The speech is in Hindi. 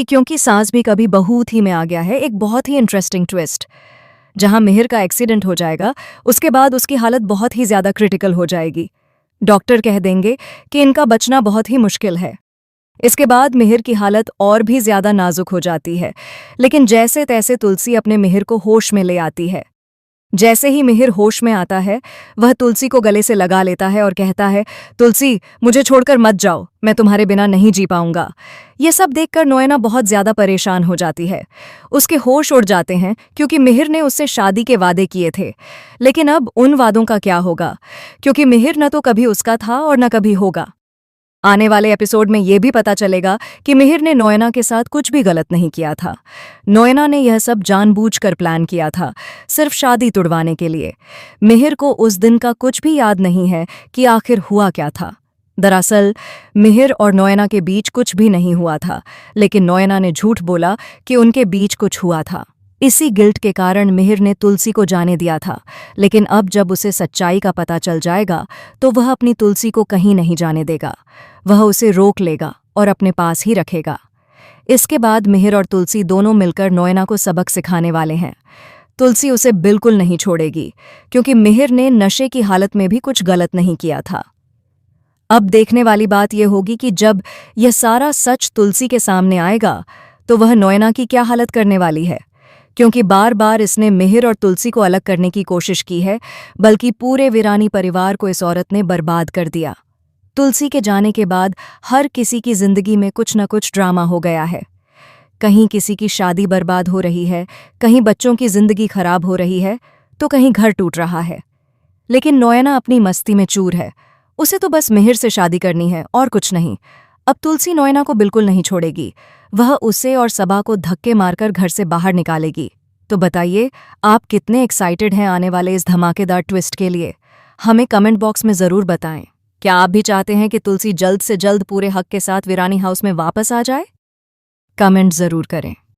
क्योंकि सास भी कभी बहू थी में आ गया है एक बहुत ही इंटरेस्टिंग ट्विस्ट। जहां मिहिर का एक्सीडेंट हो जाएगा, उसके बाद उसकी हालत बहुत ही ज्यादा क्रिटिकल हो जाएगी। डॉक्टर कह देंगे कि इनका बचना बहुत ही मुश्किल है। इसके बाद मिहिर की हालत और भी ज्यादा नाजुक हो जाती है, लेकिन जैसे तैसे तुलसी अपने मिहिर को होश में ले आती है। जैसे ही मिहिर होश में आता है, वह तुलसी को गले से लगा लेता है और कहता है, तुलसी, मुझे छोड़कर मत जाओ, मैं तुम्हारे बिना नहीं जी पाऊंगा। यह सब देखकर नोएना बहुत ज्यादा परेशान हो जाती है। उसके होश उड़ जाते हैं क्योंकि मिहिर ने उससे शादी के वादे किए थे। लेकिन अब उन वादों का क्या होगा, क्योंकि मिहिर न तो कभी उसका था और न कभी होगा। आने वाले एपिसोड में यह भी पता चलेगा कि मिहिर ने नोएना के साथ कुछ भी गलत नहीं किया था। नोएना ने यह सब जानबूझकर प्लान किया था, सिर्फ शादी तुड़वाने के लिए। मिहिर को उस दिन का कुछ भी याद नहीं है कि आखिर हुआ क्या था। दरअसल मिहिर और नोएना के बीच कुछ भी नहीं हुआ था, लेकिन नोएना ने झूठ बोला कि उनके बीच कुछ हुआ था। इसी गिल्ट के कारण मिहिर ने तुलसी को जाने दिया था, लेकिन अब जब उसे सच्चाई का पता चल जाएगा तो वह अपनी तुलसी को कहीं नहीं जाने देगा। वह उसे रोक लेगा और अपने पास ही रखेगा। इसके बाद मिहिर और तुलसी दोनों मिलकर नोएना को सबक सिखाने वाले हैं। तुलसी उसे बिल्कुल नहीं छोड़ेगी, क्योंकि मिहिर ने नशे की हालत में भी कुछ गलत नहीं किया था। अब देखने वाली बात यह होगी कि जब यह सारा सच तुलसी के सामने आएगा तो वह नोएना की क्या हालत करने वाली है, क्योंकि बार बार इसने मिहिर और तुलसी को अलग करने की कोशिश की है, बल्कि पूरे वीरानी परिवार को इस औरत ने बर्बाद कर दिया। तुलसी के जाने के बाद हर किसी की जिंदगी में कुछ न कुछ ड्रामा हो गया है। कहीं किसी की शादी बर्बाद हो रही है, कहीं बच्चों की जिंदगी खराब हो रही है, तो कहीं घर टूट रहा है। लेकिन नोएना अपनी मस्ती में चूर है। उसे तो बस मिहिर से शादी करनी है और कुछ नहीं। अब तुलसी नोएना को बिल्कुल नहीं छोड़ेगी। वह उसे और सबा को धक्के मारकर घर से बाहर निकालेगी। तो बताइए, आप कितने एक्साइटेड हैं आने वाले इस धमाकेदार ट्विस्ट के लिए? हमें कमेंट बॉक्स में ज़रूर बताएं। क्या आप भी चाहते हैं कि तुलसी जल्द से जल्द पूरे हक के साथ वीरानी हाउस में वापस आ जाए? कमेंट ज़रूर करें।